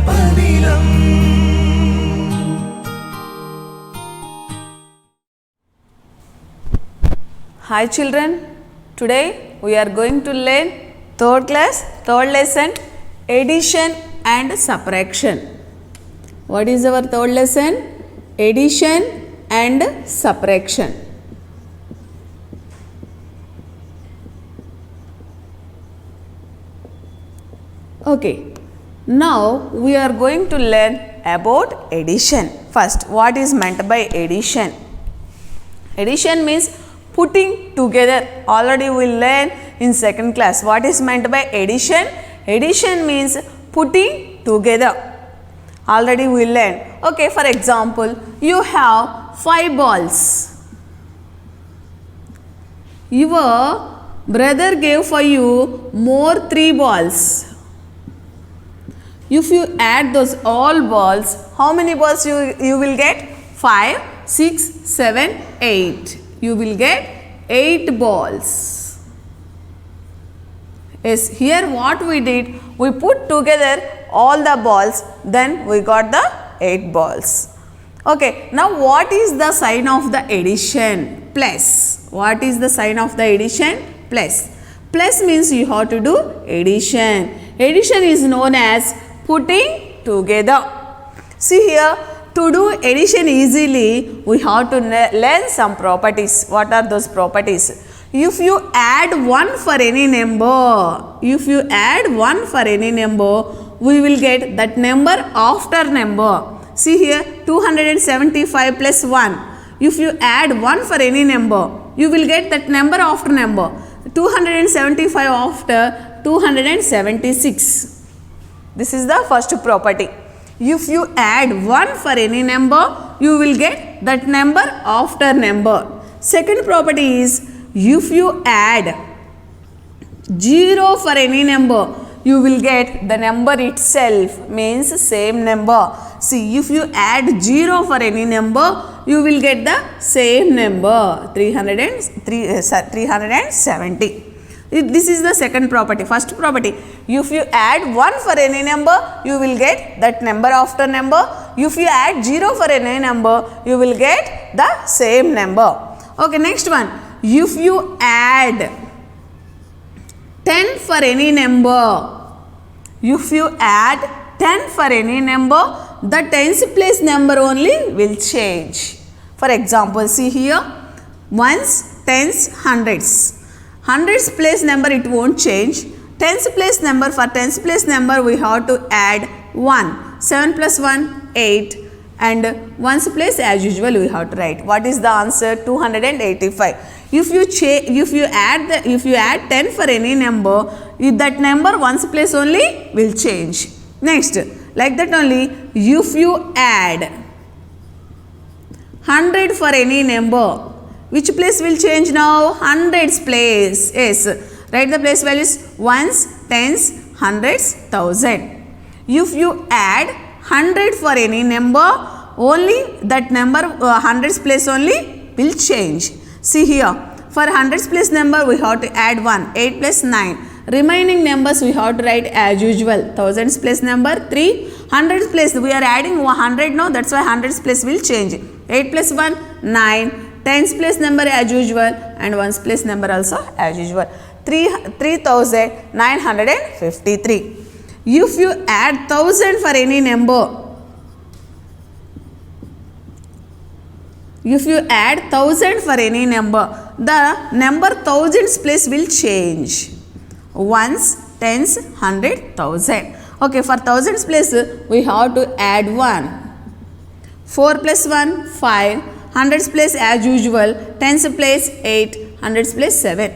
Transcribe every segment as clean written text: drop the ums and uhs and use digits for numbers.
Kalappanilam. Hi children, today we are going to learn third class, third lesson, addition and subtraction. What is our third lesson? Addition and subtraction. Okay, now we are going to learn about addition. First, what is meant by addition? Addition means putting together. Already we learned in second class. What is meant by addition? Addition means putting together. Already we learned. Okay, for example, you have 5 balls. Your brother gave for you more 3 balls. If you add those all balls, how many balls you will get? 5, 6, 7, 8. You will get 8 balls. Yes, here what we did, we put together all the balls, then we got the 8 balls. Okay, now what is the sign of the addition? Plus. What is the sign of the addition? Plus. Plus means you have to do addition. Addition is known as putting together. See here, to do addition easily, we have to learn some properties. What are those properties? If you add 1 for any number, we will get that number after number. See here, 275 plus 1. If you add 1 for any number, you will get that number after number. 275 after 276. This is the first property. If you add 1 for any number, you will get that number after number. Second property is, if you add 0 for any number, you will get the number itself, means same number. See, if you add 0 for any number, you will get the same number, 370. This is the second property. First property, if you add 1 for any number, you will get that number after number. If you add 0 for any number, you will get the same number. Okay, next one, if you add 10 for any number, the tens place number only will change. For example, see here, ones, tens, hundreds. Hundreds place number it won't change. Tens place number, for tens place number we have to add 1. 7 plus 1, 8, and ones place as usual we have to write. What is the answer? 285. If you add 10 for any number, that number ones place only will change. Next, like that only, if you add 100 for any number, which place will change now? Hundreds place. Yes. Write the place values: ones, tens, hundreds, thousand. If you add 100 for any number, only that number hundreds place only will change. See here, for hundreds place number we have to add 1. 8 plus 9. Remaining numbers we have to write as usual. Thousands place number 3. Hundreds place we are adding 100 now. That's why hundreds place will change. 8 plus 1, 9. Tens place number as usual and ones place number also as usual. 3953. If you add 1000 for any number, the number thousands place will change. Ones, tens, 100, 1000. Okay, for thousands place we have to add 1. 4 plus 1, 5. Hundreds place as usual, tens place 8, hundreds place 7.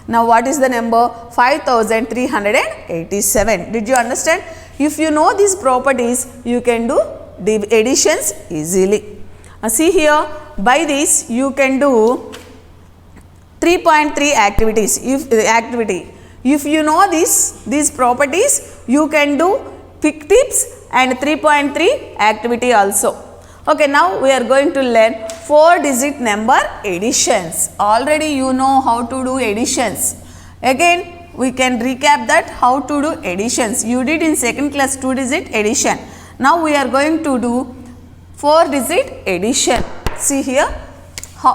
Now what is the number? 5387. Did you understand? If you know these properties, you can do additions easily. See here, by this you can do 3.3 activities. If you know these properties, you can do quick tips and 3.3 activity also. Okay, now we are going to learn 4-digit number additions. Already you know how to do additions. Again, we can recap that how to do additions. You did in second class 2-digit addition. Now we are going to do 4-digit addition. See here.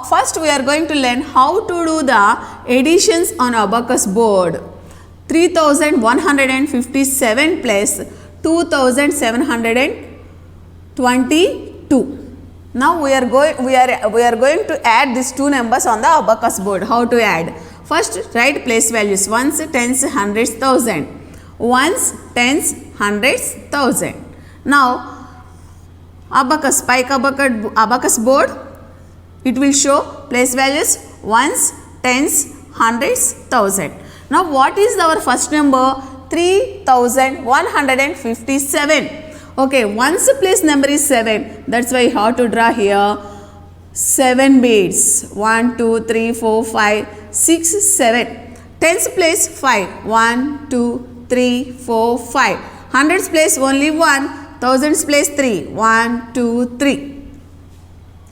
First we are going to learn how to do the additions on abacus board. 3157 plus 2722. Now we are going to add these two numbers on the abacus board. How to add? First write place values: ones, tens, hundreds, thousand. Ones, tens, hundreds, thousand. Now abacus, pike abacus board, it will show place values: ones, tens, hundreds, thousand. Now what is our first number? 3157. Okay, ones place number is 7. That's why how to draw here 7 beads. 1, 2, 3, 4, 5, 6, 7. Tens place 5. 1, 2, 3, 4, 5. Hundreds place only 1. Thousands place 3. 1, 2, 3.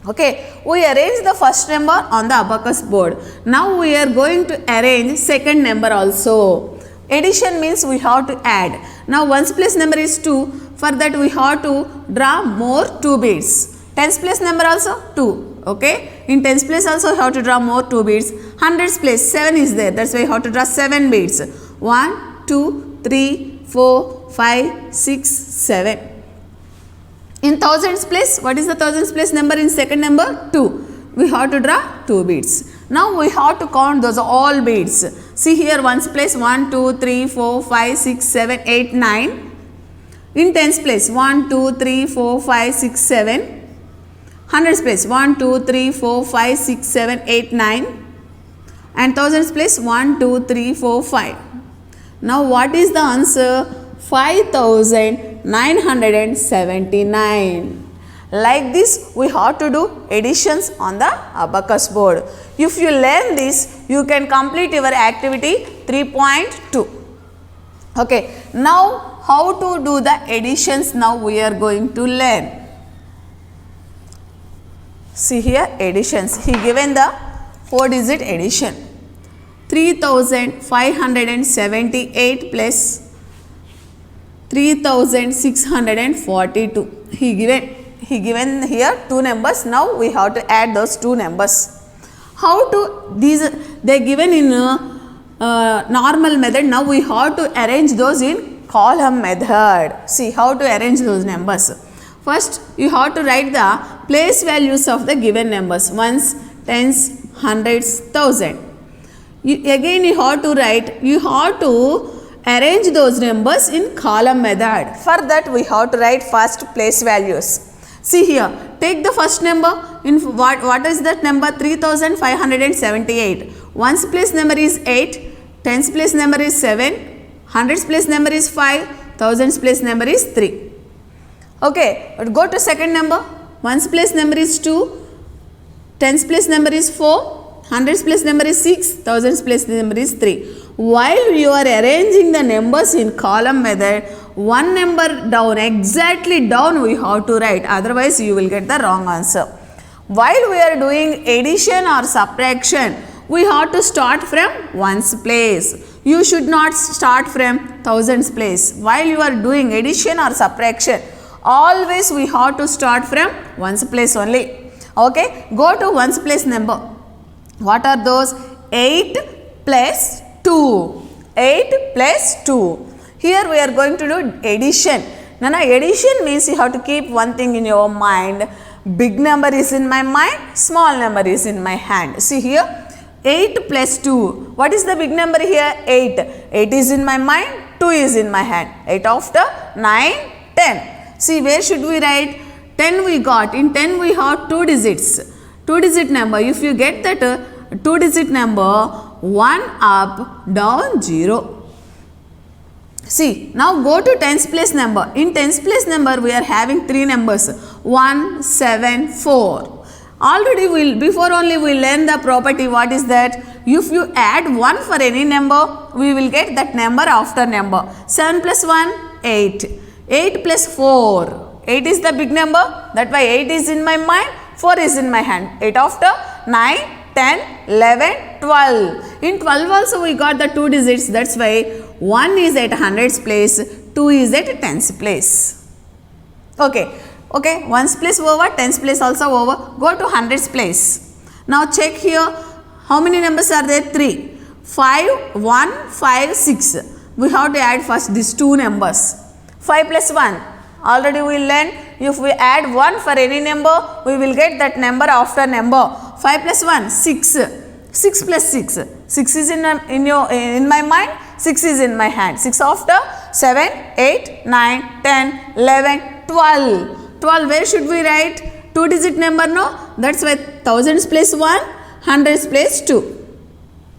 Okay, we arrange the first number on the abacus board. Now we are going to arrange second number also. Addition means we have to add. Now ones place number is 2. For that we have to draw more 2 beads. Tens place number also 2. Okay, in tens place also we have to draw more 2 beads. Hundreds place 7 is there. That's why we have to draw 7 beads. 1, 2, 3, 4, 5, 6, 7. In thousands place, what is the thousands place number in second number? 2. We have to draw 2 beads. Now we have to count those all beads. See here, ones place 1, 2, 3, 4, 5, 6, 7, 8, 9. In tens place 1, 2, 3, 4, 5, 6, 7. Hundreds place 1, 2, 3, 4, 5, 6, 7, 8, 9. And thousands place 1, 2, 3, 4, 5. Now what is the answer? 5979. Like this we have to do additions on the abacus board. If you learn this, you can complete your activity 3.2. Okay, now how to do the additions now we are going to learn. See here, additions. He given the 4-digit addition. 3578 plus 3642. He given here 2 numbers. Now we have to add those 2 numbers. How to these? They given in normal method. Now we have to arrange those in column method. See how to arrange those numbers. First you have to write the place values of the given numbers: ones, tens, hundreds, thousand. Again you have to write. You have to arrange those numbers in column method. For that we have to write first place values. See here, take the first number. In what is that number? 3578. Ones place number is 8. Tens place number is 7. Hundreds place number is 5. Thousands place number is 3. Okay, go to second number. Ones place number is 2. Tens place number is 4. Hundreds place number is 6. Thousands place number is 3. While you are arranging the numbers in column method, one number down, exactly down we have to write, otherwise you will get the wrong answer. While we are doing addition or subtraction, we have to start from ones place. You should not start from thousands place. While you are doing addition or subtraction, always we have to start from ones place only. Okay, go to ones place number. What are those? 8 plus 2. 8 plus 2. Here we are going to do addition. Now addition means you have to keep one thing in your mind. Big number is in my mind, small number is in my hand. See here, 8 plus 2. What is the big number here? 8. 8 is in my mind, 2 is in my hand. 8 after 9, 10. See, where should we write? 10 we got. In 10 we have 2 digits. 2 digit number. If you get that 2 digit number, 1 up, down, 0. See, now go to tens place number. In tens place number, we are having 3 numbers: 1, 7, 4. Already before only we learn the property. What is that? If you add 1 for any number, we will get that number after number. 7 plus 1, 8. 8 plus 4. 8 is the big number. That why 8 is in my mind, 4 is in my hand. 8 after 9, 10, 11, 12. In 12 also we got the 2 digits. That's why 1 is at hundreds place, 2 is at tens place. Okay, ones place over, tens place also over. Go to hundreds place. Now check here, how many numbers are there? 3. 5, 1, 5, 6. We have to add first these two numbers. 5 plus 1. Already we learned, if we add 1 for any number, we will get that number after number. 5 plus 1, 6. 6 plus 6. 6 is in my mind, 6 is in my hand. 6 after 7, 8, 9, 10, 11, 12. 12, where should we write? 2 digit number, no? That's why thousands place 1, hundreds place 2.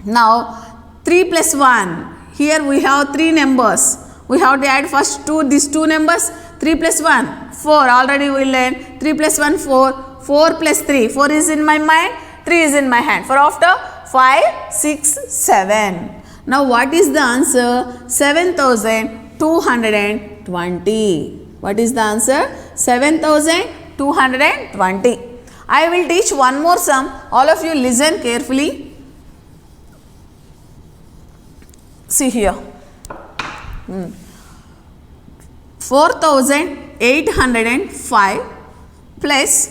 Now 3 plus 1. Here we have 3 numbers. We have to add first these two numbers. 3 plus 1, 4. Already we learned 3 plus 1, 4. 4 plus 3. 4 is in my mind, 3 is in my hand. 4 after 5, 6, 7. Now what is the answer? 7220. What is the answer? 7220. I will teach one more sum. All of you listen carefully. See here. 4805 plus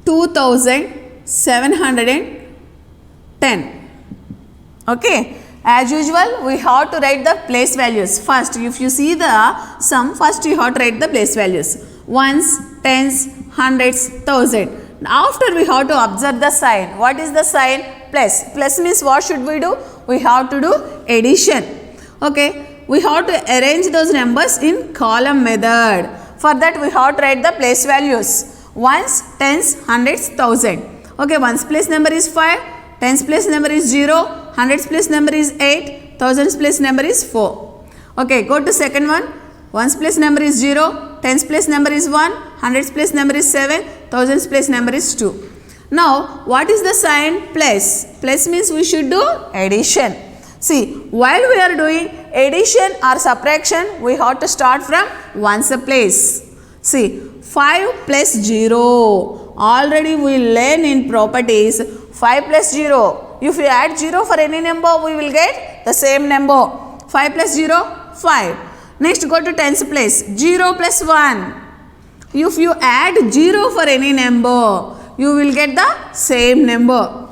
2710. Okay. As usual, we have to write the place values. First, if you see the sum, first you have to write the place values. Ones, tens, hundreds, thousand. After we have to observe the sign. What is the sign? Plus. Plus means what should we do? We have to do addition. Okay. We have to arrange those numbers in column method. For that we have to write the place values. Ones, tens, hundreds, thousand. Okay. Ones place number is 5. Tens place number is 0. Hundreds place number is 8. Thousands place number is 4. Okay. Go to second one. Ones place number is 0. Tens place number is 1. Hundreds place number is 7. Thousands place number is 2. Now, what is the sign? Plus. Plus means we should do addition. See, while we are doing addition or subtraction, we have to start from ones place. See, 5 plus 0. Already we learn in properties 5 plus 0. If you add 0 for any number, we will get the same number. 5 plus 0, 5. Next, go to tens place. 0 plus 1. If you add 0 for any number, you will get the same number.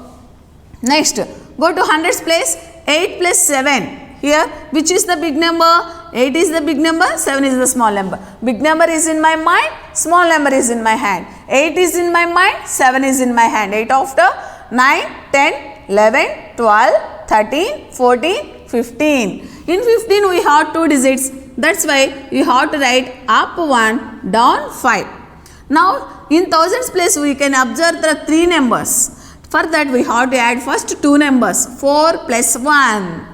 Next, go to hundreds place. 8 plus 7. Here, which is the big number? 8 is the big number, 7 is the small number. Big number is in my mind, small number is in my hand. 8 is in my mind, 7 is in my hand. 8 after 9, 10, 11, 12, 13, 14, 15. In 15 we have 2 digits. That's why you have to write up 1, down 5. Now in thousands place we can observe the 3 numbers. For that we have to add first 2 numbers. 4 plus 1.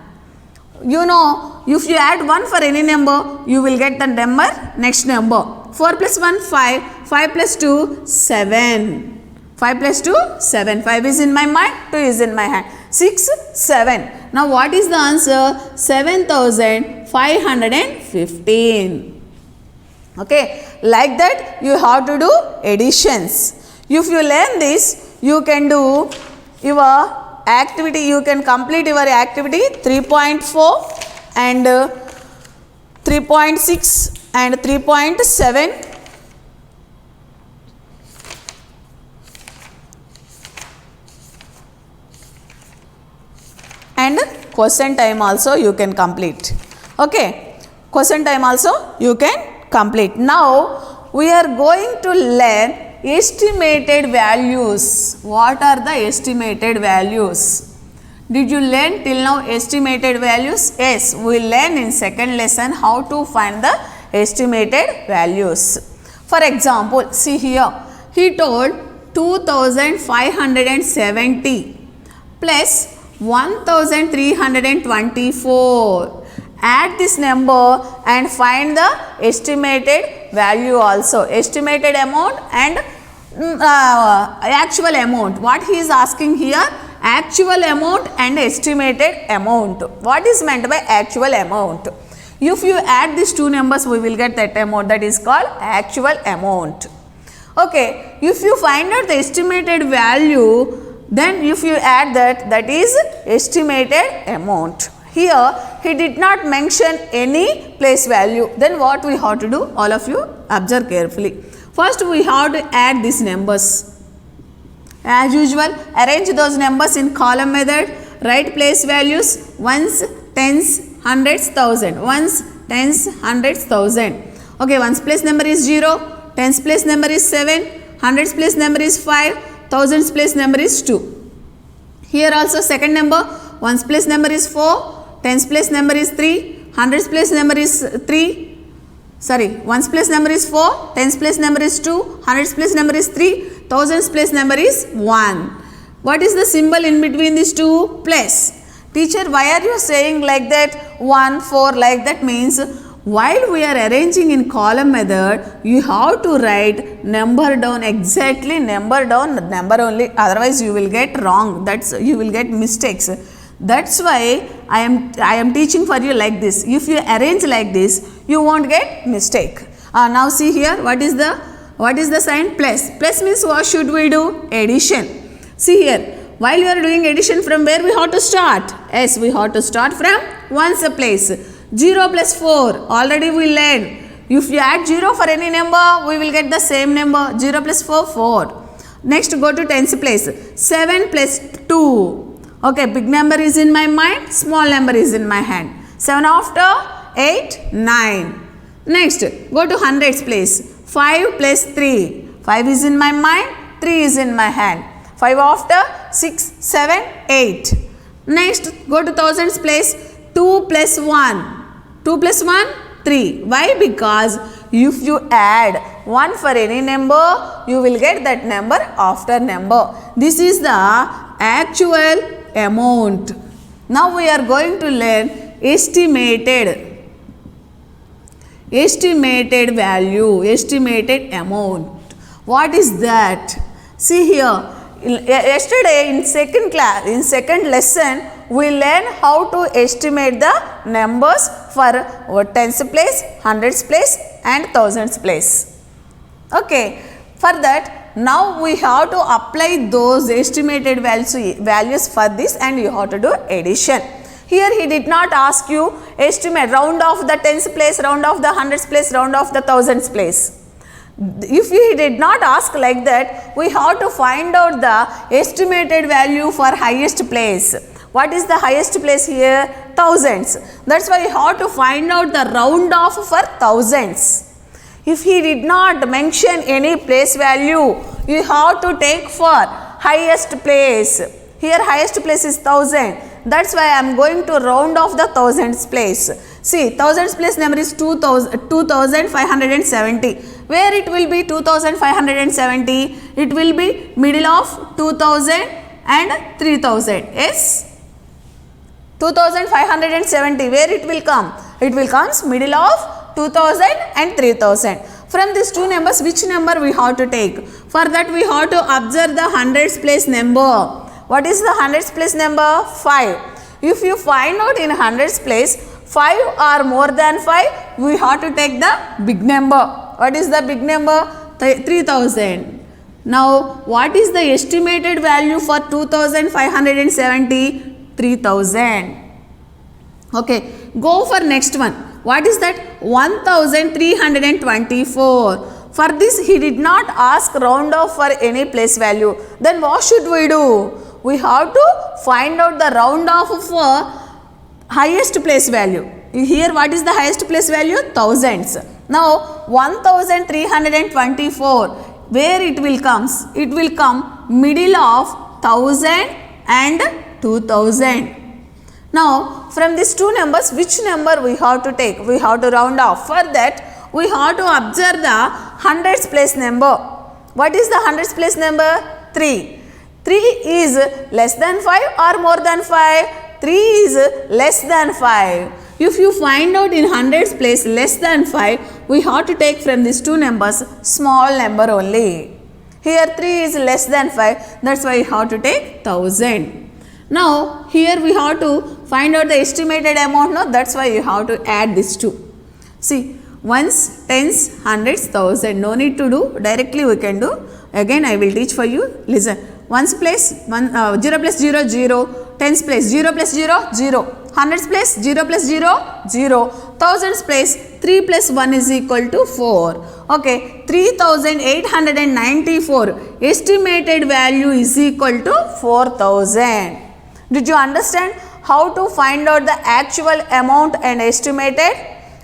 You know, if you add 1 for any number, you will get the number next number. 4 plus 1, 5. 5 plus 2, 7. 5 plus 2, 7. 5 is in my mind, 2 is in my hand. 6, 7. Now what is the answer? 7515. Okay. Like that you have to do additions. If you learn this, you can do your activity, you can complete your activity 3.4 and 3.6 and 3.7. And question time also you can complete. Okay. Question time also you can complete. Now we are going to learn estimated values. What are the estimated values? Did you learn till now estimated values? Yes, we learn in second lesson how to find the estimated values. For example, see here, he told 2570 plus 1324. Add this number and find the estimated value also. Estimated amount and actual amount. What he is asking here? Actual amount and estimated amount. What is meant by actual amount? If you add these 2 numbers, we will get that amount. That is called actual amount. Okay. If you find out the estimated value, then if you add that, that is estimated amount. here he did not mention any place value. Then what we have to do? All of you observe carefully. First we have to add these numbers. As usual, arrange those numbers in column method. Write place values: ones, tens, hundreds, thousand. Ones, tens, hundreds, thousand. Okay, ones place number is 0, tens place number is 7, hundreds place number is 5, thousands place number is 2. Here also second number, ones place number is 4, tens place number is 3, hundreds place number is 3. Sorry, ones place number is 4, tens place number is 2, hundreds place number is 3, thousands place number is 1. What is the symbol in between these two? Plus. Teacher, why are you saying like that? 1, 4 like that means while we are arranging in column method, you have to write number down exactly, number down, number only, otherwise you will get wrong, you will get mistakes. That's why I am teaching for you like this. If you arrange like this, you won't get mistake. Now see here, what is the sign? Plus. Plus means what should we do? Addition. See here, while you are doing addition, from where we have to start? Yes, we have to start from ones place. 0 plus 4, already we learned. If you add 0 for any number, we will get the same number. 0 plus 4, 4. Next go to tens place. 7 plus 2. Okay, big number is in my mind, small number is in my hand. 7 after 8, 9. Next, go to hundreds place. 5 plus 3. 5 is in my mind, 3 is in my hand. 5 after 6, 7, 8. Next, go to thousands place. 2 plus 1. 2 plus 1, 3. Why? Because if you add 1 for any number, you will get that number after number. This is the actual amount. Now we are going to learn estimated value, estimated amount. What is that? See here, yesterday in second lesson, we learned how to estimate the numbers for tens place, hundreds place and thousands place. Okay, for that now we have to apply those estimated values for this, and you have to do addition. Here he did not ask you estimate, round off the tens place, round off the hundreds place, round off the thousands place. If he did not ask like that, we have to find out the estimated value for highest place. What is the highest place here? Thousands. That's why you have to find out the round off for thousands. If he did not mention any place value, you have to take for highest place. Here highest place is 1000. That's why I am going to round off the thousands place. See, thousands place number is 2570. Where it will be 2570? It will be middle of 2000 and 3000. Yes? 2570. Where it will come? It will come middle of 2000 and 3000. From these two numbers, which number we have to take? For that we have to observe the hundreds place number. What is the hundreds place number? 5. If you find out in hundreds place 5 or more than 5, we have to take the big number. What is the big number? 3000. Now, what is the estimated value for 2570? 3000. Okay, go for next one. What is that? 1324. For this he did not ask round off for any place value. Then what should we do? We have to find out the round off for highest place value. Here what is the highest place value? Thousands. Now 1324, where it will come? It will come middle of 1000 and 2000. Now from these two numbers, which number we have to take? We have to round off. For that we have to observe the hundreds place number. What is the hundreds place number? 3. 3 is less than 5 or more than 5? 3 is less than 5. If you find out in hundreds place less than 5, we have to take from these two numbers small number only. Here 3 is less than 5, that's why you have to take 1000. Now here we have to find out the estimated amount, no? That's why you have to add these two. See, ones, tens, hundreds, thousand. No need to do, directly we can do. Again I will teach for you. Listen, ones place 0 plus 0, 0. Tens place 0 plus 0, 0. Hundreds place 0 plus 0, 0. Thousands place 3 plus 1 is equal to 4. Okay, 3894 estimated value is equal to 4000. Did you understand how to find out the actual amount and estimated?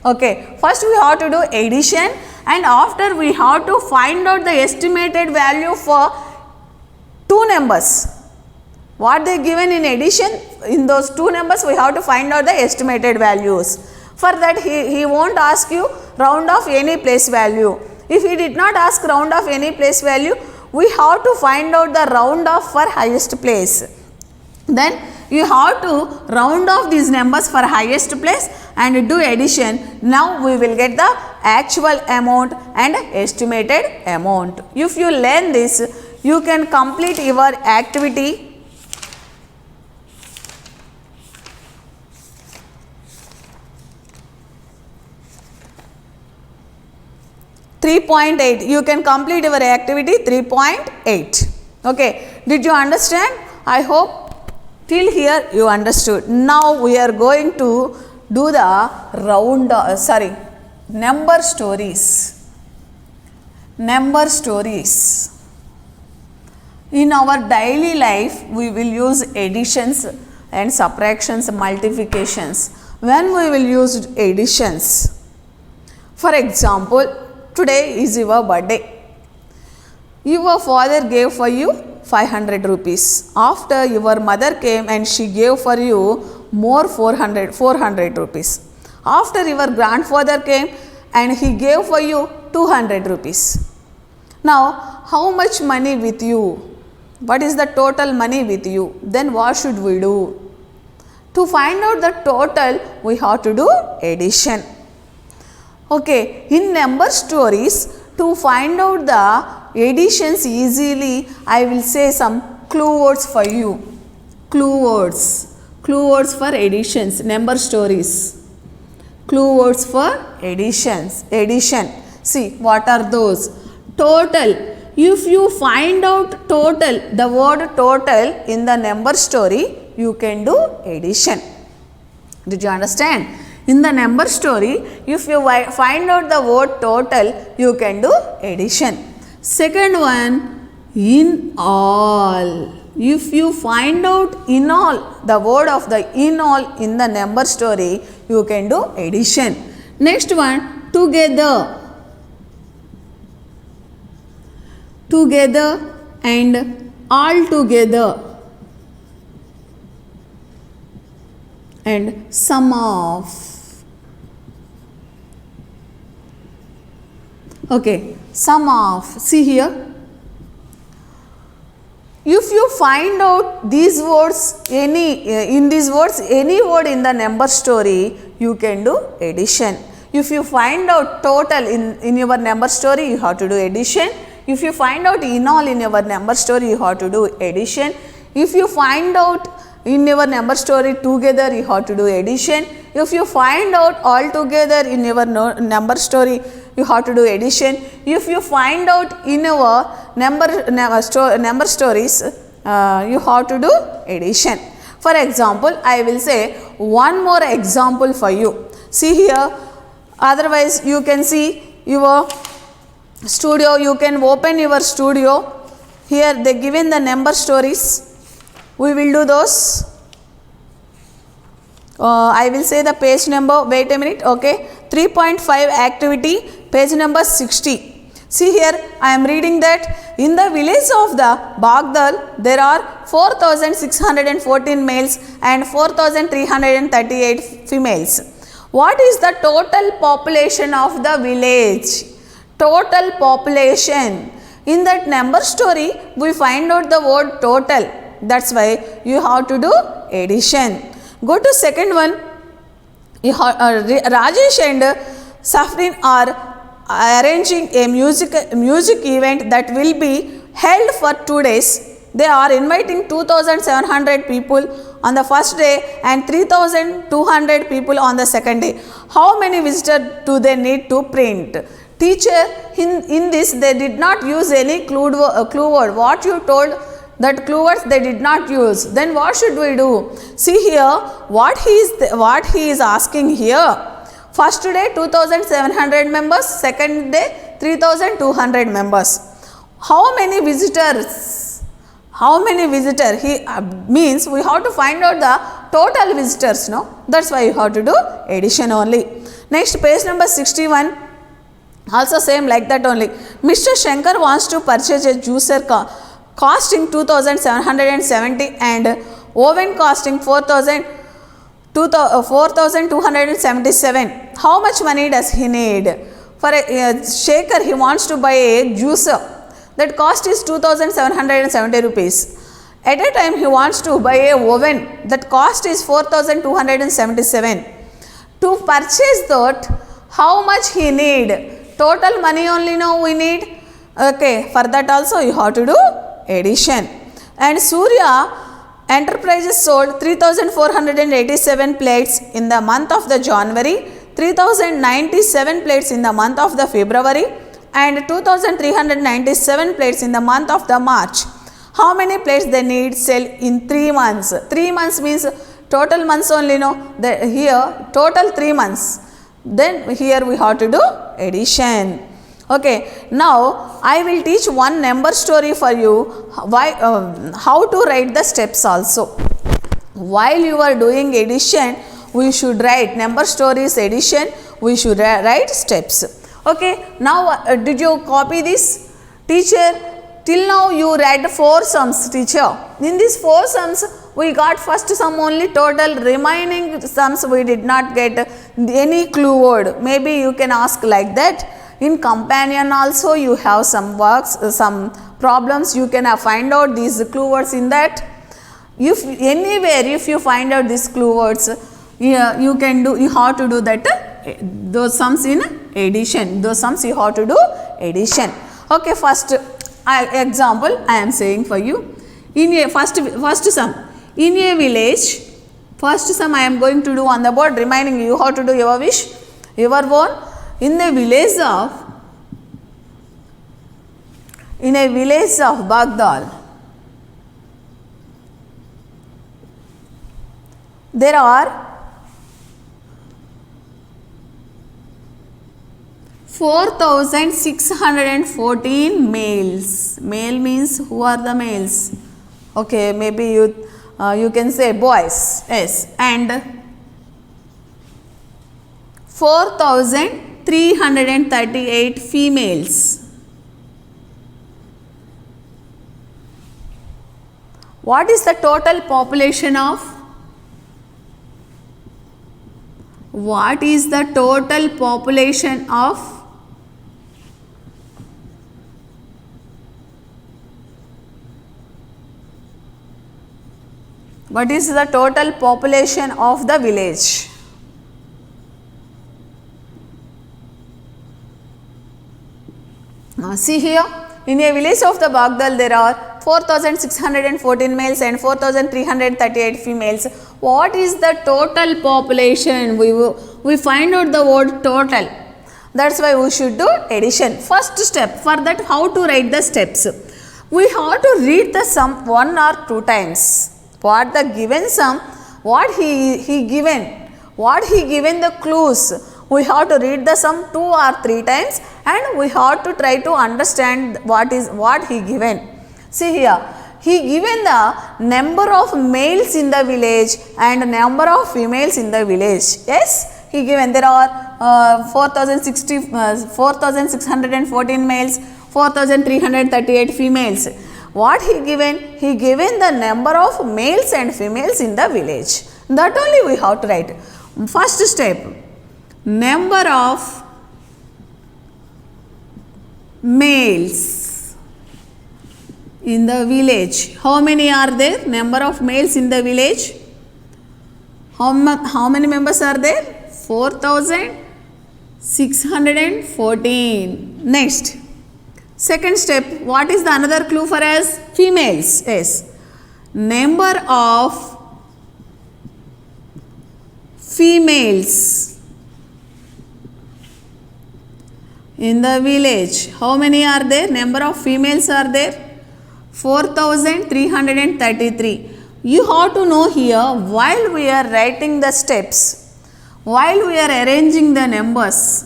Okay, first we have to do addition, and after we have to find out the estimated value for two numbers. What they given in addition, in those two numbers we have to find out the estimated values. For that he won't ask you round off any place value. If he did not ask round off any place value, we have to find out the round off for highest place. Then you have to round off these numbers for highest place and do addition. Now we will get the actual amount and estimated amount. If you learn this, you can complete your activity. 3.8. You can complete your activity 3.8. Okay. Did you understand? I hope till here you understood. Now we are going to do the number stories. Number stories. In our daily life, we will use additions and subtractions, multiplications. When we will use additions, for example, today is your birthday. Your father gave for you 500 rupees. After your mother came and she gave for you more 400 rupees. After your grandfather came and he gave for you 200 rupees. Now, how much money with you? What is the total money with you? Then what should we do? To find out the total, we have to do addition. Okay, in number stories, to find out the additions easily, I will say some clue words for you. Clue words for additions, number stories. Clue words for addition. See, what are those? Total. If you find out total, the word total in the number story, you can do addition. Did you understand? In the number story, if you find out the word total, you can do addition. Second one, in all. If you find out in all, the word of the in all in the number story, you can do addition. Next one, together. Together and all together. And sum of. Okay, sum of. See here. If you find out these words, in these words, any word in the number story, you can do addition. If you find out total in your number story, you have to do addition. If you find out in all in your number story, you have to do addition. If you find out in your number story together, you have to do addition. If you find out all together in your number story, you have to do addition. If you find out in your number stories, you have to do addition. For example, I will say one more example for you. See here, otherwise you can see your studio, you can open your studio. Here they given the number stories. We will do those. I will say the page number, wait a minute, okay. 3.5 activity, page number 60. See here, I am reading that in the village of the Bagdal, there are 4,614 males and 4,338 females. What is the total population of the village? Total population. In that number story, we find out the word total. That's why you have to do addition. Go to second one. Rajesh and Safrin are arranging a music event that will be held for 2 days. They are inviting 2,700 people on the first day and 3,200 people on the second day. How many visitors do they need to print? Teacher, in this they did not use any clue word. What you told that clue words they did not use. Then what should we do? See here what he is asking here. First day 2700 members, second day 3200 members. How many visitors? How many visitor? He means we have to find out the total visitors, no? That's why you have to do addition only. Next, page number 61. Also same like that only. Mr. Shankar wants to purchase a juicer costing 2770 and oven costing 4277. How much money does he need? For a shaker, he wants to buy a juicer. That cost is 2770 rupees. At a time, he wants to buy a oven. That cost is 4277. To purchase that, how much he need? Total money only now we need. Okay, for that also you have to do addition. And Surya Enterprises sold 3487 plates in the month of the January, 3097 plates in the month of the February, and 2397 plates in the month of the March. How many plates they need sell in 3 months? 3 months means total months only, no? Here total 3 months. Then here we have to do addition. Okay, now I will teach one number story for you. How to write the steps also. While you are doing addition, we should write number stories addition. We should write steps. Okay, now did you copy this? Teacher, till now you read 4 sums, teacher. In these 4 sums, we got first sum only total, remaining sums we did not get any clue word. Maybe you can ask like that. In companion also you have some works, some problems, you can find out these clue words in that. If anywhere if you find out these clue words, you can do, you have to do that those sums in addition. Those sums you have to do addition. Okay, first example I am saying for you. In a first sum, in a village, first sum I am going to do on the board, remaining you have to do your wish, your own. In a village of Baghdad, there are 4614 males. Male means who are the males? Okay, maybe you can say boys. Yes, and 4338 females. What is the total population of? What is the total population of? What is the total population of the village? See here, in a village of the Baghdad there are 4614 males and 4338 females. What is the total population? We find out the word total. That's why we should do addition. First step, for that how to write the steps? We have to read the sum 1 or 2 times. What the given sum, what he given the clues. We have to read the sum 2 or 3 times and we have to try to understand what he given. See here, he given the number of males in the village and number of females in the village. Yes, he given there are 4614 males, 4338 females. What he given? He given the number of males and females in the village. That only we have to write. First step, number of males in the village. How many are there? Number of males in the village. How many members are there? 4614. Next, second step, what is the another clue for us? Females. Yes, number of females in the village. How many are there? Number of females are there? 4,333. You have to know here, while we are writing the steps, while we are arranging the numbers,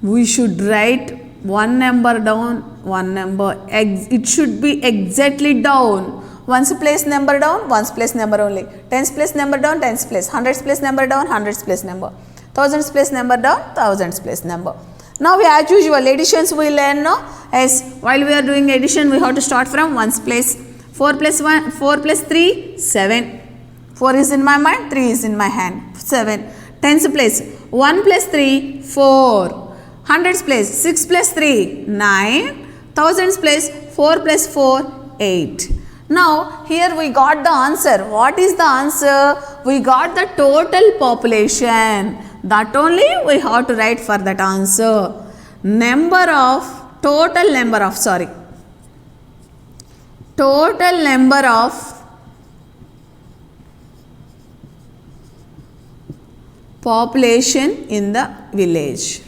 we should write one number down, one number. It should be exactly down. Ones place number down, ones place number only. Tens place number down, tens place. Hundreds place number down, hundreds place number. Thousands place number down, thousands place number. Now we as usual additions we learn now. As while we are doing addition, we have to start from ones place. 4 plus 1, 4 plus 3, 7. 4 is in my mind, 3 is in my hand, 7. Tens place, 1 plus 3, 4. Hundreds place, 6 plus 3, 9. Thousands place, 4 plus 4, 8. Now here we got the answer. What is the answer? We got the total population. That only we have to write for that answer. Total number of population in the village.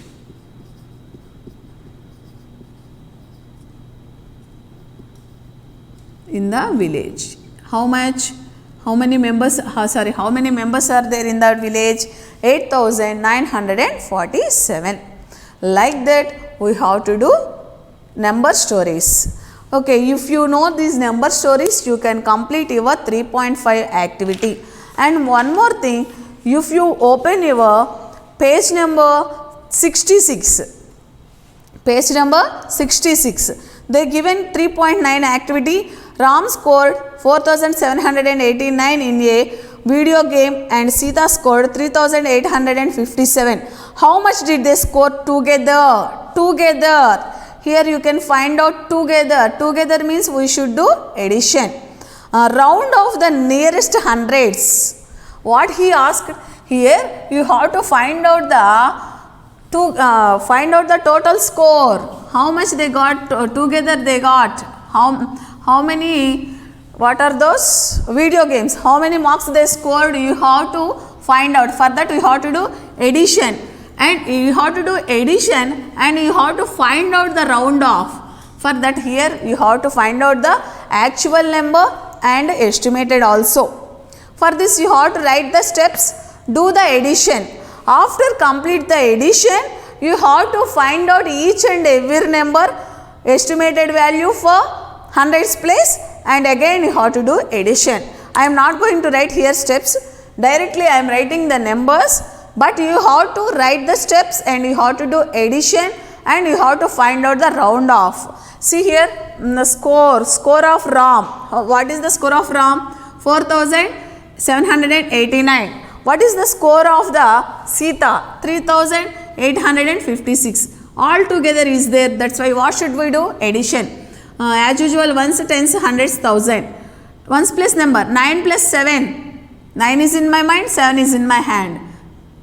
In the village. How many members are there in that village? 8,947. Like that we have to do number stories. Okay, if you know these number stories, you can complete your 3.5 activity. And one more thing, if you open your page number 66, they given 3.9 activity. Ram scored 4,789 in a video game and Sita scored 3,857. How much did they score together? Here you can find out together. Together means we should do addition. Round off the nearest hundreds. What he asked here, you have to find out the total score. How much they got together? They got how many? What are those video games? How many marks they scored? You have to find out. For that, you have to do addition. And you have to do addition and you have to find out the round off. For that, here you have to find out the actual number and estimated also. For this, you have to write the steps, do the addition. After complete the addition, you have to find out each and every number, estimated value for hundreds place, and again you have to do addition. I am not going to write here steps. Directly I am writing the numbers, but you have to write the steps and you have to do addition and you have to find out the round off. See here the score of Ram. What is the score of Ram? 4,789. What is the score of the Sita? 3,856. All together is there. That's why what should we do? Addition. As usual, ones, tens, hundreds, thousand. Ones plus number 9 plus 7. 9 is in my mind, 7 is in my hand.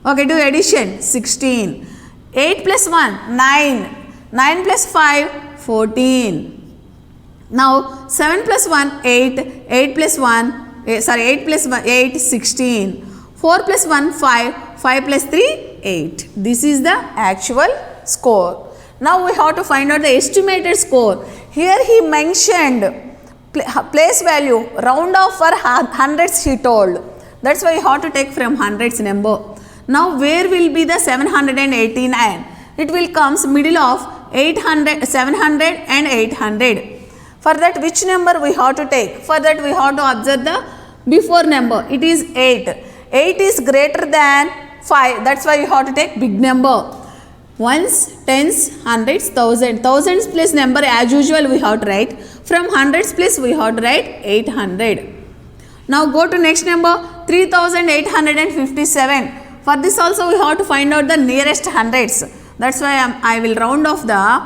Okay, do addition. 16. 8 plus 1, 9. 9 plus 5, 14. Now 7 plus 1, 8. 8 plus 1, 8, 16. 4 plus 1, 5. 5 plus 3, 8. This is the actual score. Now we have to find out the estimated score. Here he mentioned place value, round off for hundreds he told. That's why you have to take from hundreds number. Now where will be the 789? It will comes middle of 800, 700 and 800. For that which number we have to take? For that we have to observe the before number. It is 8. 8 is greater than 5. That's why you have to take big number. Ones, tens, hundreds, thousands. Thousands place number as usual we have to write. From hundreds place we have to write 800. Now go to next number 3,857. For this also we have to find out the nearest hundreds. That's why I will round off the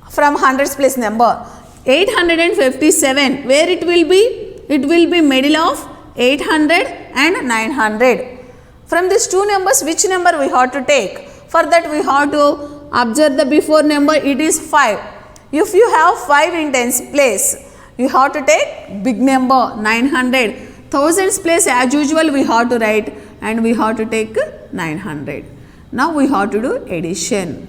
from hundreds place number. 857. Where it will be? It will be middle of 800 and 900. From these two numbers, which number we have to take? For that we have to observe the before number, it is 5. If you have 5 in tens place, you have to take big number 900. Thousands place as usual we have to write and we have to take 900. Now we have to do addition.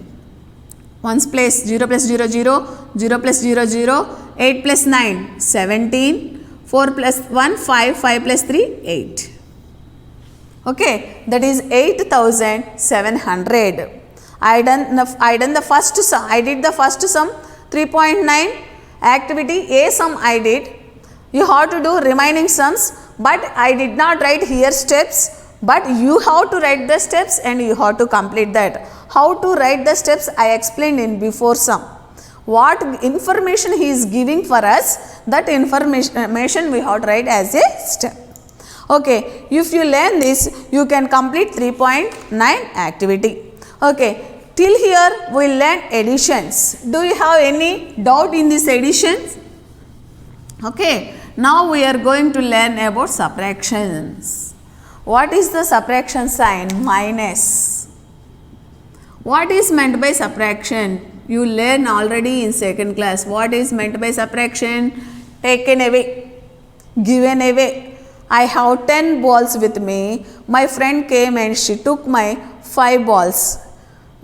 Ones place 0 plus 0, 0, 0 plus 0, 0, 8 plus 9, 17. 4 plus 1, 5. 5 plus 3, 8. Okay, that is 8,700. I did the first sum. I did the first sum 3.9 activity A sum I did. You have to do remaining sums, but I did not write here steps, but you have to write the steps and you have to complete that. How to write the steps I explained in before sum. What information he is giving for us, that information we have to write as a step. Okay, if you learn this, you can complete 3.9 activity. Okay, till here we learn additions. Do you have any doubt in this additions? Okay, now we are going to learn about subtractions. What is the subtraction sign? Minus. What is meant by subtraction? You learn already in second class. What is meant by subtraction? Taken away, given away. I have 10 balls with me. My friend came and she took my 5 balls.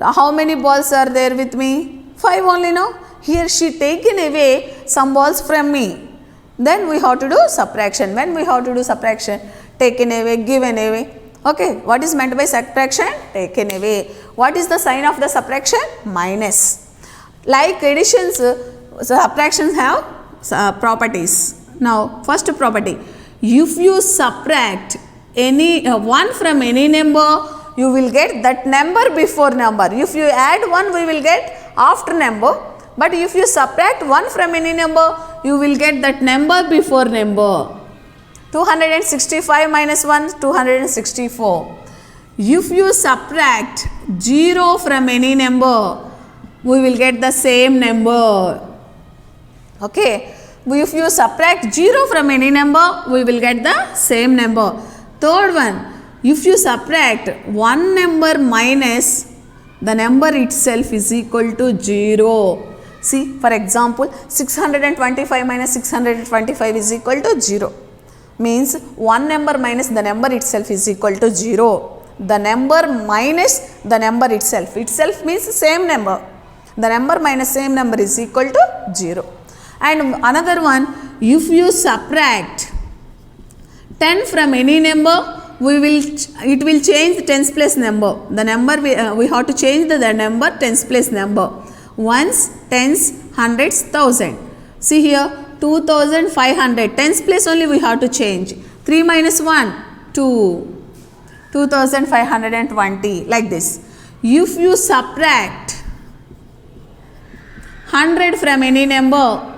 How many balls are there with me? 5 only, no? Here she taken away some balls from me. Then we have to do subtraction. When we have to do subtraction? Taken away, given away. Okay, what is meant by subtraction? Taken away. What is the sign of the subtraction? Minus. Like additions, subtractions have properties. Now, first property. If you subtract any one from any number, you will get that number before number. If you add 1, we will get after number. But if you subtract 1 from any number, you will get that number before number. 265 minus 1, 264. If you subtract 0 from any number, we will get the same number. Okay. If you subtract 0 from any number, we will get the same number. Third one, if you subtract one number minus, the number itself is equal to 0. See, for example, 625 minus 625 is equal to 0. Means one number minus the number itself is equal to 0. The number minus the number itself. Itself means same number. The number minus same number is equal to 0. And another one, if you subtract 10 from any number, it will change tens place number. The number we have to change the number tens place number. Ones, tens, hundreds, thousand. See here, 2500. Tens place only we have to change. 3 minus 1, 2. 2520. Like this. If you subtract 100 from any number,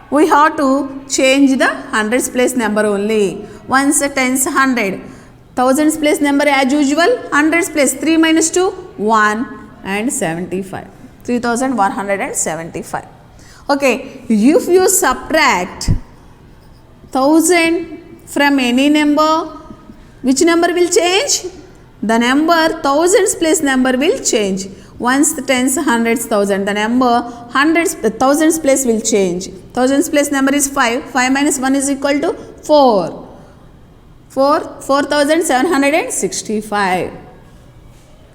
we have to change the hundreds place number only. Ones, tens, 100. Thousands place number as usual. Hundreds place 3 minus 2, 1 and 75. 3175. Okay, if you subtract 1000 from any number, which number will change? The number thousands place number will change. Ones, tens, hundreds, thousand. The number hundreds, thousands place will change. Thousands place number is 5. 5 minus 1 is equal to 4. 4765.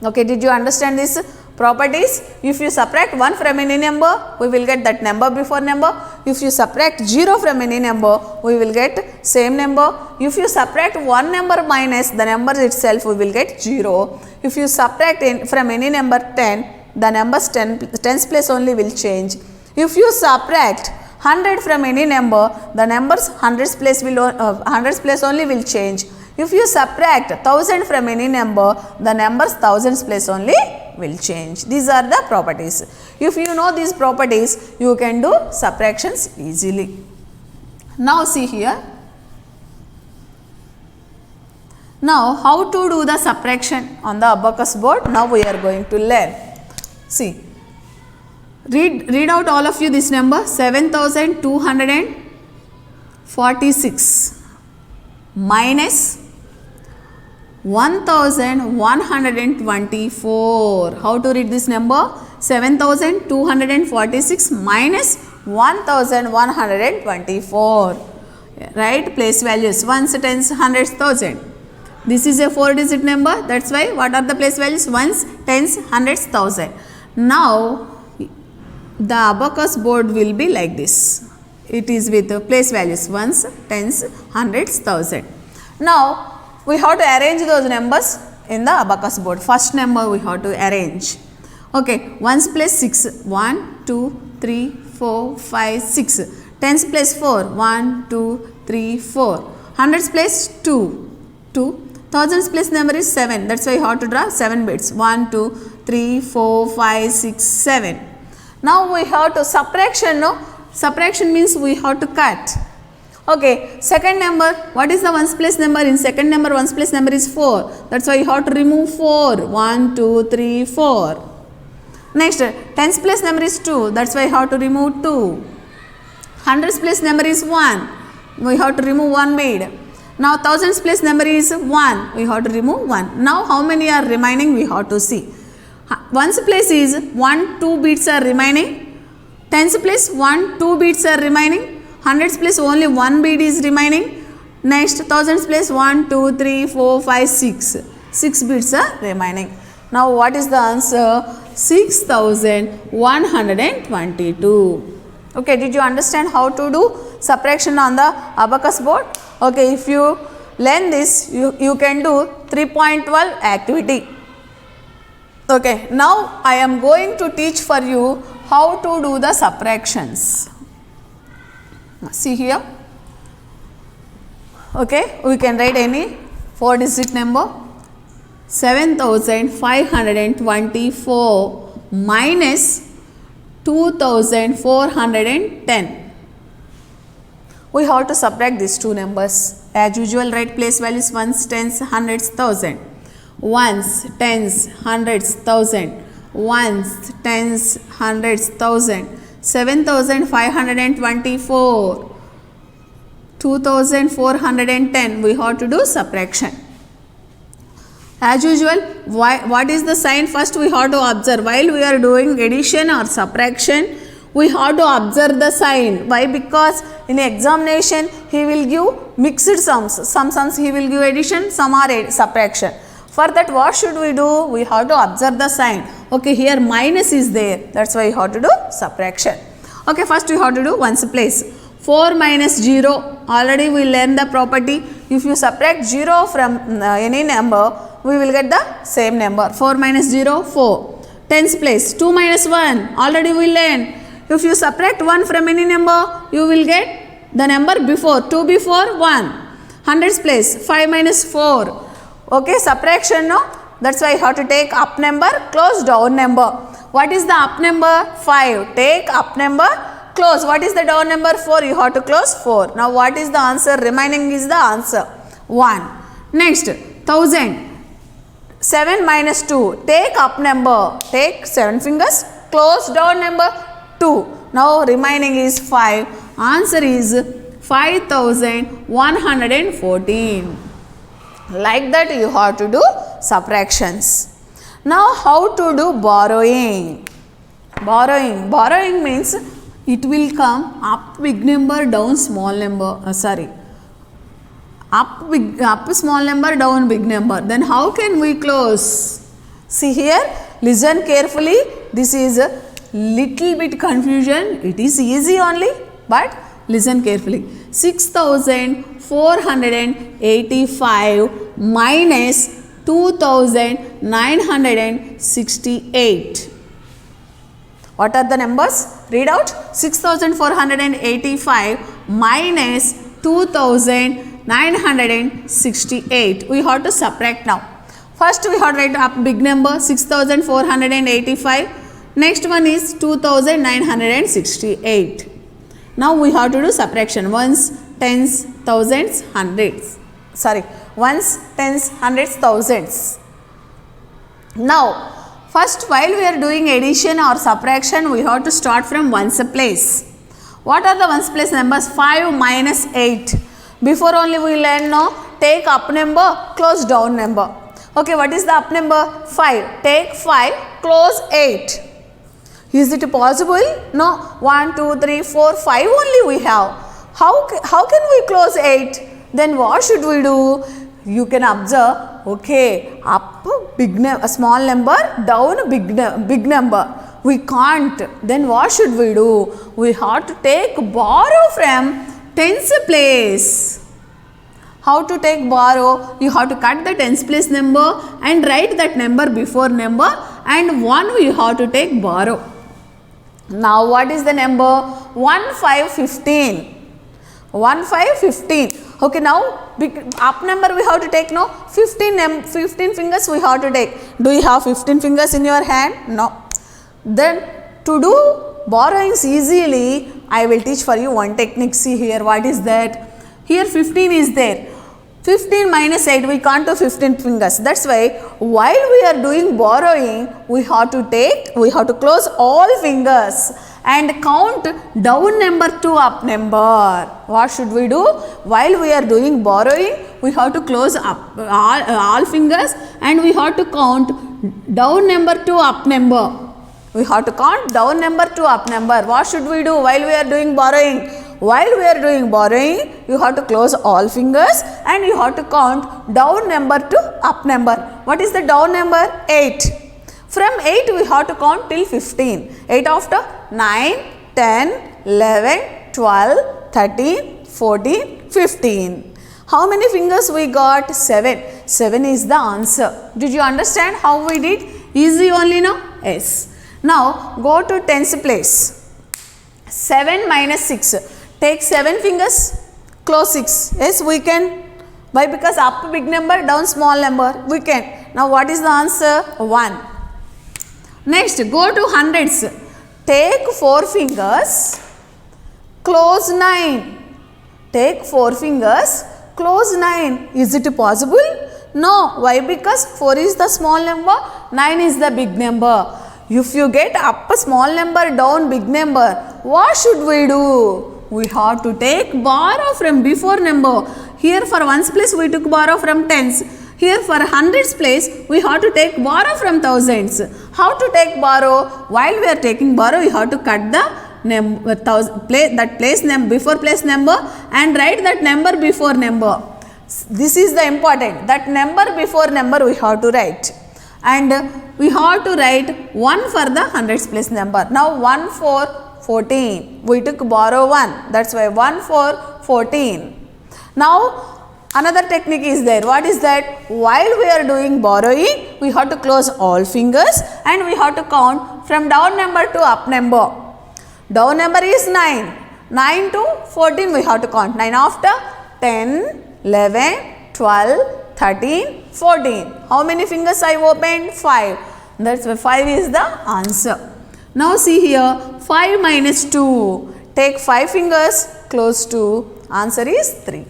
Okay, did you understand this properties? If you subtract 1 from any number, we will get that number before number. If you subtract 0 from any number, we will get same number. If you subtract one number minus the number itself, we will get 0. If you subtract from any number 10, the numbers tens place only will change. If you subtract 100 from any number, the numbers hundreds place only will change. If you subtract 1000 from any number, the numbers thousands place only will change. These are the properties. If you know these properties, you can do subtractions easily. Now see here. Now how to do the subtraction on the abacus board? Now we are going to learn. See. Read out all of you this number. 7246 minus 1124. How to read this number? 7246 minus 1124. Right? Place values. Ones, tens, hundreds, thousand. This is a 4-digit number. That's why what are the place values? Ones, tens, hundreds, thousand. Now the abacus board will be like this. it is with place values ones, tens, hundreds, thousand. Now we have to arrange those numbers in the abacus board. First number we have to arrange. Okay, ones place 6, 1, 2, 3, 4, 5, 6. Tens place 4, 1, 2, 3, 4. Hundreds place 2, 2. Thousands place number is 7. That's why you have to draw 7 bits. 1, 2, 3, 4, 5, 6, 7. Now we have to subtraction. No? Subtraction means we have to cut. Okay, second number. What is the ones place number? In second number, ones place number is 4. That's why you have to remove 4. 1, 2, 3, 4. Next, tens place number is 2. That's why you have to remove 2. Hundreds place number is 1. We have to remove 1 bit. Now thousands place number is 1. We have to remove 1. Now how many are remaining? We have to see. Ones place is 1, 2 bits are remaining. Tens place 1, 2 bits are remaining. Hundreds place only 1 bit is remaining. Next thousands place 1, 2, 3, 4, 5, 6. 6 bits are remaining. Now what is the answer? 6122. Okay, did you understand how to do subtraction on the abacus board? Okay, if you learn this, you can do 3.12 activity. Okay, now I am going to teach for you how to do the subtractions. See here. Okay, we can write any 4-digit number. 7524 minus 2410. We have to subtract these two numbers. As usual, write place values ones, tens, hundreds, thousand. Ones, tens, hundreds, thousand. Ones, tens, hundreds, thousand. 7524. 2410. We have to do subtraction. As usual, what is the sign? First we have to observe. While we are doing addition or subtraction, we have to observe the sign. Why? Because in examination he will give mixed sums. Some sums he will give addition, some are subtraction. For that what should we do? We have to observe the sign. Okay, here minus is there. That's why you have to do subtraction. Okay, first we have to do ones place. 4 minus 0. Already we learned the property. If you subtract 0 from any number, we will get the same number. 4 minus 0, 4. Tens place. 2 minus 1. Already we learned. If you subtract 1 from any number, you will get the number before. 2 before 1. Hundreds place. 5 minus 4. Okay, subtraction, no? That's why you have to take up number, close down number. What is the up number? 5. Take up number, close. What is the down number? 4. You have to close 4. Now what is the answer? Remaining is the answer. 1. Next, 1000. 7 minus 2. Take up number. Take 7 fingers. Close down number 2. Now remaining is 5. Answer is 5114. Like that you have to do subtractions. Now how to do borrowing? Borrowing means it will come up big number, down small number. Up small number, down big number. Then how can we close? See here, listen carefully. This is a little bit confusion. It is easy only, but listen carefully. 6485 minus 2968. What are the numbers? Read out. 6485 minus 2968. We have to subtract now. First we have to write up big number 6485. Next one is 2968. Now we have to do subtraction. Ones, tens, thousands, hundreds. Ones, tens, hundreds, thousands. Now first, while we are doing addition or subtraction, we have to start from ones place. What are the ones place numbers? 5 minus 8. Before only we learn now, take up number, close down number. Okay, what is the up number? 5. Take 5, close 8. Is it possible? No. 1, 2, 3, 4, 5 only we have. How can we close 8? Then what should we do? You can observe, okay, up big small number, down big number. we can't. Then what should we do? We have to take borrow from tens place. How to take borrow? You have to cut the tens place number and write that number before number, and 1 we have to take borrow. Now what is the number? 1, 5, 15. 1, 5, 15. Okay, now up number we have to take, no? 15 fingers we have to take. Do you have 15 fingers in your hand? No. Then to do borrowings easily, I will teach for you one technique. See here, what is that? Here 15 is there. 15 minus 8, we can't do 15 fingers. That's why while we are doing borrowing, we have to close all fingers and count down number to up number. What should we do? While we are doing borrowing, we have to close up all fingers and we have to count down number to up number. We have to count down number to up number. What should we do while we are doing borrowing? While we are doing borrowing, you have to close all fingers and you have to count down number to up number. What is the down number? 8. From 8 we have to count till 15. 8 after 9, 10, 11, 12, 13, 14, 15. How many fingers we got? 7. 7 is the answer. Did you understand how we did? Easy only, no? Yes. Now go to tens place. 7 minus 6. Take 7 fingers, close 6. Yes, we can. Why? Because up big number, down small number. We can. Now what is the answer? 1. Next, go to hundreds. Take 4 fingers, close 9. Take 4 fingers, close 9. Is it possible? No. Why? Because 4 is the small number, 9 is the big number. If you get up a small number, down big number, what should we do? We have to take borrow from before number. Here for ones place we took borrow from tens. Here for hundreds place we have to take borrow from thousands. How to take borrow? While we are taking borrow, you have to cut the place number before place number and write that number before number. This is the important. That number before number we have to write. And we have to write 1 for the hundreds place number. Now 1 for 14. We took borrow 1. That's why 1 for 14. Now another technique is there. What is that? While we are doing borrowing, we have to close all fingers and we have to count from down number to up number. Down number is 9. 9 to 14 we have to count. 9 after 10, 11, 12, 13, 14. How many fingers I opened? 5. That's why 5 is the answer. Now see here, 5 minus 2. Take 5 fingers, close 2. Answer is 3.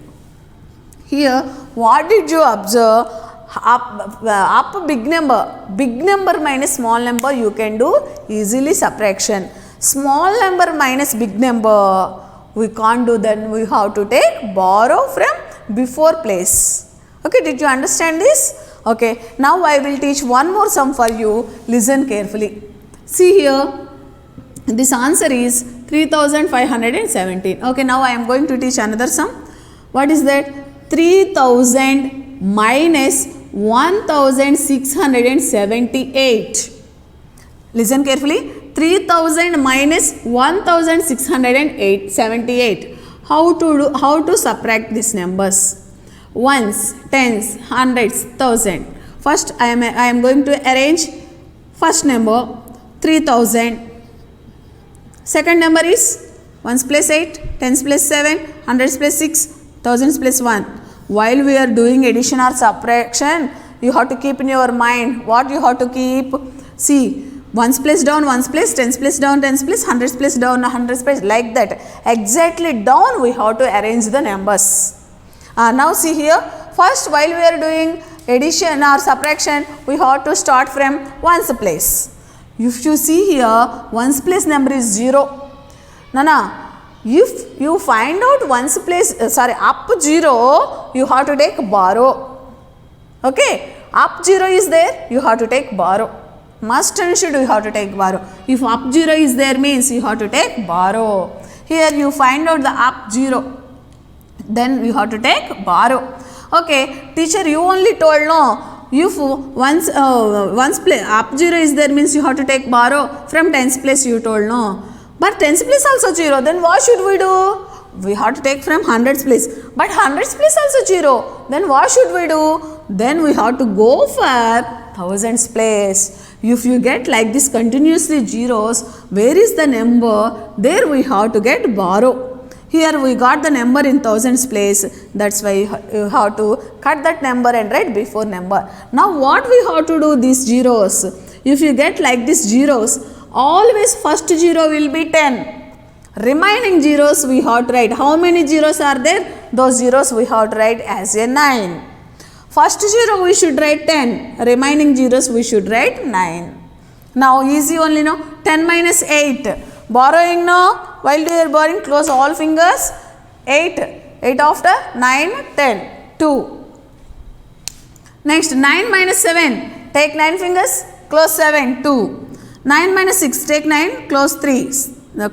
Here, what did you observe? Up big number minus small number you can do easily subtraction. Small number minus big number we can't do, then we have to take borrow from before place. Okay, did you understand this? Okay, now I will teach one more sum for you. Listen carefully. See here, this answer is 3517. Okay, now I am going to teach another sum. What is that? 3000 minus 1678. Listen carefully. 3000 minus 1678. How to subtract these numbers? Ones, tens, hundreds, thousand. First I am going to arrange first number 3000. Second number is ones plus 8, tens plus 7, hundreds plus 6, thousands plus 1. While we are doing addition or subtraction, you have to keep in your mind what you have to keep. See, ones place down, ones place, tens place down, tens place, hundreds place down, hundreds place, like that. Exactly down we have to arrange the numbers. Now see here, first while we are doing addition or subtraction, we have to start from ones place. If you see here, ones place number is 0. Nana, if you find out ones place, up 0, you have to take borrow. Okay, up 0 is there, you have to take borrow. Must and should you have to take borrow. If up 0 is there means you have to take borrow. Here you find out the up 0. Then you have to take borrow. Okay, teacher, you only told no. if ones place up 0 is there means you have to take borrow from tens place you told no. But tens place also 0, then what should we do? We have to take from hundreds place, but hundreds place also 0, then what should we do? Then we have to go for thousands place. If you get like this continuously zeros, where is the number? There we have to get borrow. Here we got the number in thousands place, that's why you have to cut that number and write before number. Now what we have to do these zeros? If you get like this zeros, always first 0 will be 10. Remaining zeros we have to write. How many zeros are there? Those zeros we have to write as a 9. First 0 we should write 10. Remaining zeros we should write 9. Now easy only no. 10 minus 8. Borrowing no. While you are borrowing, close all fingers. 8. 8 after 9, 10. 2. Next 9 minus 7. Take 9 fingers. Close 7. 2. 9 minus 6. Take 9. Close 3.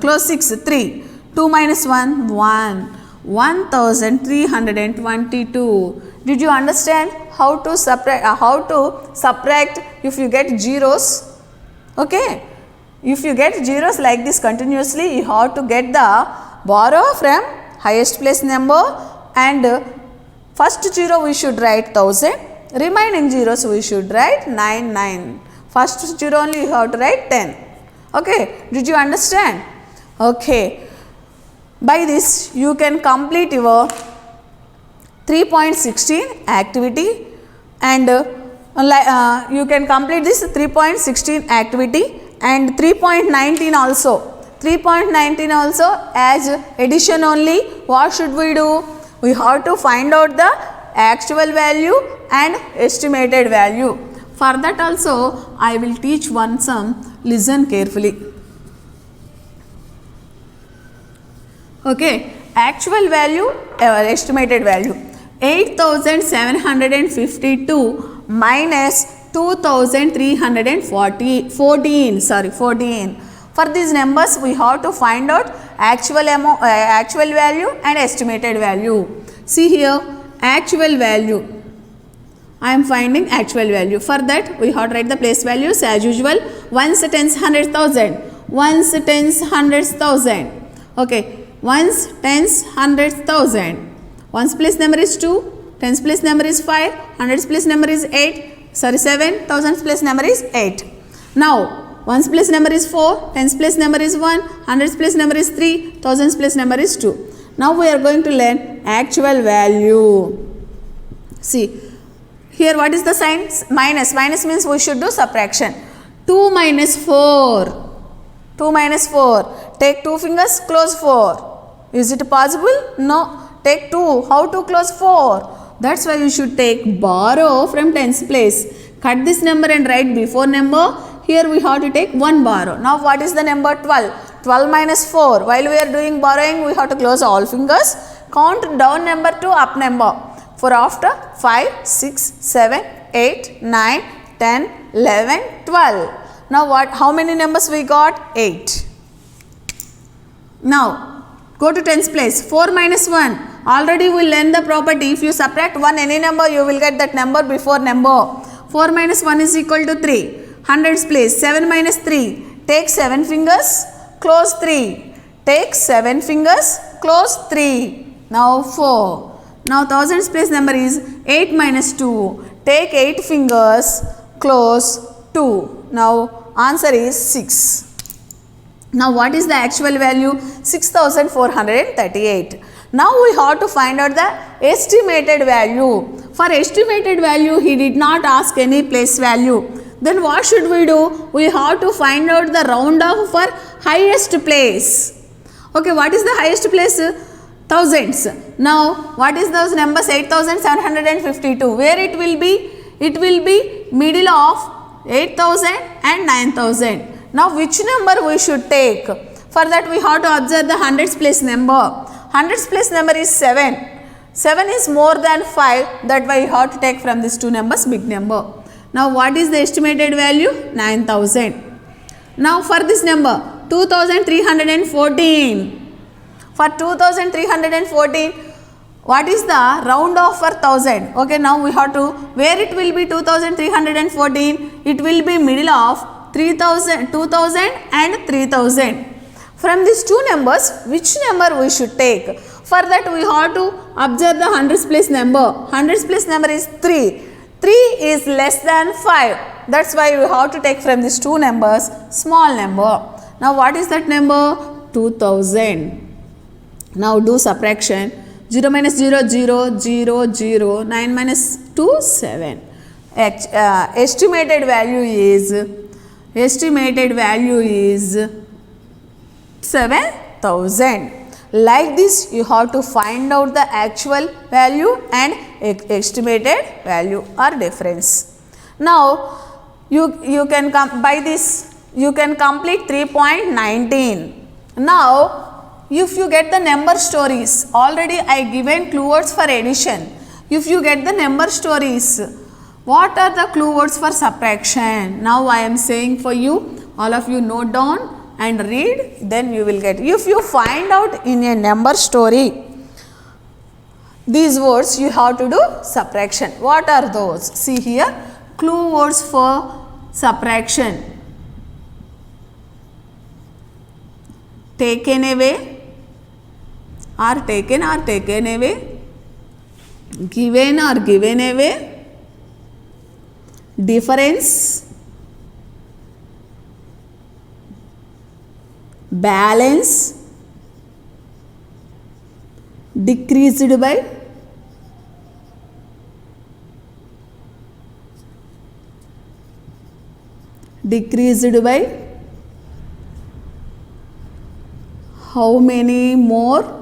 Close 6. 3. 2 minus 1. 1. 1322. Did you understand how to subtract if you get zeros? Okay. If you get zeros like this continuously, you have to get the borrow from highest place number, and first 0 we should write 1000, remaining zeros we should write 9. First 0 only you have to write 10. Okay, did you understand? Okay, by this you can complete your 3.16 activity, and you can complete this 3.16 activity and 3.19 also. 3.19 also as addition only. What should we do? We have to find out the actual value and estimated value. For that also I will teach one sum. Listen carefully. Okay, actual value or estimated value. 8752 minus 2314. For these numbers we have to find out actual value and estimated value. See here, actual value. I am finding actual value. For that we have to write the place values as usual. Ones, tens, hundreds, thousand. Ones, tens, hundreds, thousand. Okay, ones, tens, hundreds, thousand. Ones place number is 2, tens place number is 5, hundreds place number is 7, thousands place number is 8. Now ones place number is 4, tens place number is 1, hundreds place number is 3, thousands place number is 2. Now we are going to learn actual value. See, here what is the sign? Minus. Minus means we should do subtraction. 2 minus 4. 2 minus 4. Take 2 fingers, close 4. Is it possible? No. Take 2. How to close 4? That's why you should take borrow from tens place. Cut this number and write before number. Here we have to take 1 borrow. Now what is the number? 12. 12 minus 4. While we are doing borrowing, we have to close all fingers. Count down number to up number. For after 5, 6, 7, 8, 9, 10, 11, 12. Now what? How many numbers we got? 8. Now go to tens place. 4 minus 1. Already we learned the property. If you subtract 1 any number, you will get that number before number. 4 minus 1 is equal to 3. Hundreds place. 7 minus 3. Take 7 fingers. Close 3. Take 7 fingers. Close 3. Now 4. Now thousands place number is 8 minus 2. Take 8 fingers. Close 2. Now answer is 6. Now what is the actual value? 6438. Now we have to find out the estimated value. For estimated value he did not ask any place value. Then what should we do? We have to find out the round off for highest place. Okay, what is the highest place? Thousands. Now what is those numbers? 8752. Where it will be? It will be middle of 8000 and 9000. Now which number we should take? For that we have to observe the hundreds place number. Hundreds place number is 7. 7 is more than 5. That why you have to take from these two numbers big number. Now what is the estimated value? 9000. Now for this number 2314. For 2314 What is the round off for 1000? Okay, now we have to, where it will be 2314? It will be middle of 3000, 2000 and 3000. From these two numbers, which number we should take? For that we have to observe the hundreds place number. Hundreds place number is 3. 3 is less than 5. That's why we have to take from these two numbers small number. Now what is that number? 2000. Now do subtraction. 0 minus 0, 0, 0, 0, 9 minus 2, 7. Estimated value is 7,000. Like this, you have to find out the actual value and estimated value or difference. Now, you can by this, you can complete 3.19. Now, if you get the number stories, already I given clue words for addition. If you get the number stories, what are the clue words for subtraction? Now I am saying for you, all of you note down and read, then you will get. If you find out in a number story these words, you have to do subtraction. What are those? See here, clue words for subtraction: taken away or taken away, given or given away, difference, balance, decreased by, how many more,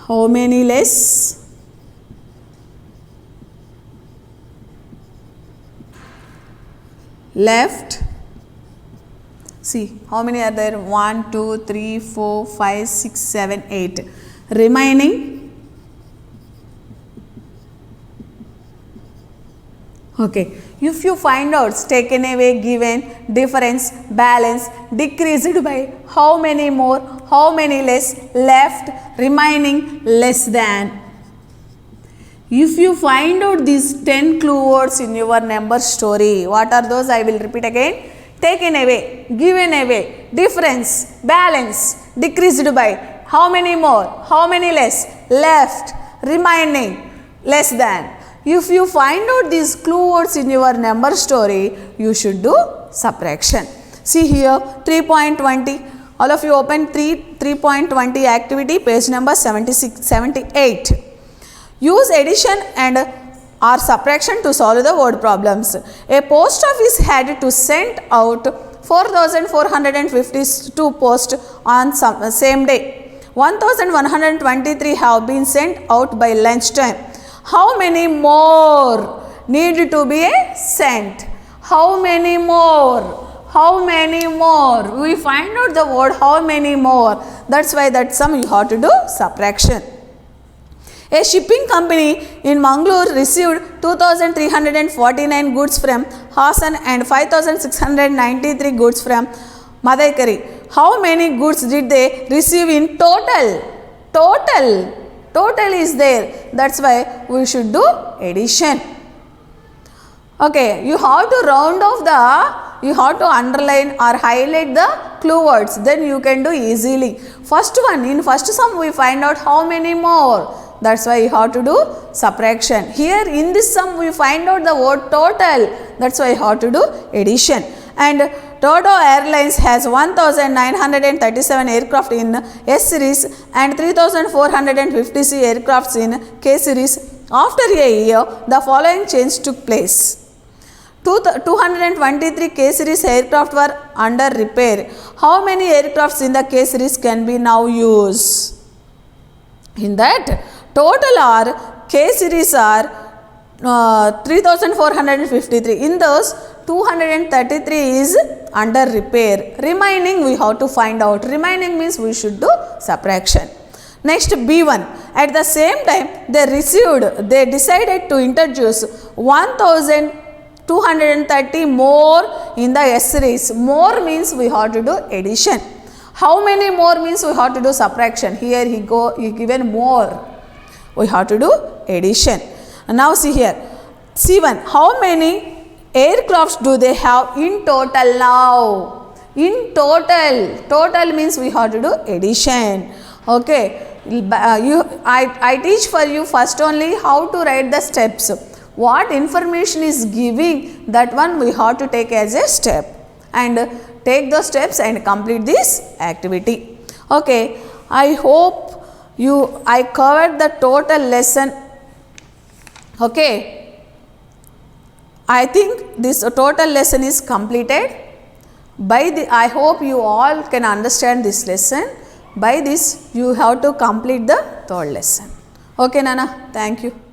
how many less, left. See how many are there? 1, 2, 3, 4, 5, 6, 7, 8. Remaining. Okay. If you find out taken away, given, difference, balance, decreased by, how many more, how many less, left, remaining, less than. If you find out these 10 clue words in your number story, what are those? I will repeat again. Taken away, given away, difference, balance, decreased by, how many more, how many less, left, remaining, less than. If you find out these clue words in your number story, you should do subtraction. See here, 3.20. All of you open 3.20 activity, page number 78. Use addition and or subtraction to solve the word problems. A post office had to send out 4,452 posts on same day. 1,123 have been sent out by lunchtime. How many more need to be sent? How many more? How many more? We find out the word how many more. That's why that sum you have to do subtraction. A shipping company in Mangalore received 2,349 goods from Hassan and 5,693 goods from Madaikari. How many goods did they receive in total? Total is there. That's why we should do addition. Okay, you have to round off the, you have to underline or highlight the clue words. Then you can do easily. First one, in first sum we find out how many more. That's why you have to do subtraction. Here in this sum we find out the word total. That's why you have to do addition. And Toto Airlines has 1,937 aircraft in S series and 3,450 aircrafts in K series. After a year, the following change took place. 223 K series aircraft were under repair. How many aircrafts in the K series can be now used? In that, total are K series are 3,453. In those, 233 is under repair. Remaining we have to find out. Remaining means we should do subtraction. Next, B1. At the same time, they decided to introduce 1,230 more in the S series. More means we have to do addition. How many more means we have to do subtraction. Here he given more. We have to do addition. Now see here. C1. How many aircrafts do they have in total now? In total. Total means we have to do addition. Okay. I teach for you first only how to write the steps. What information is giving, that one we have to take as a step. And take those steps and complete this activity. Okay. I hope I covered the total lesson. Okay. I think this total lesson is completed. I hope you all can understand this lesson. By this you have to complete the third lesson. Okay Nana, thank you.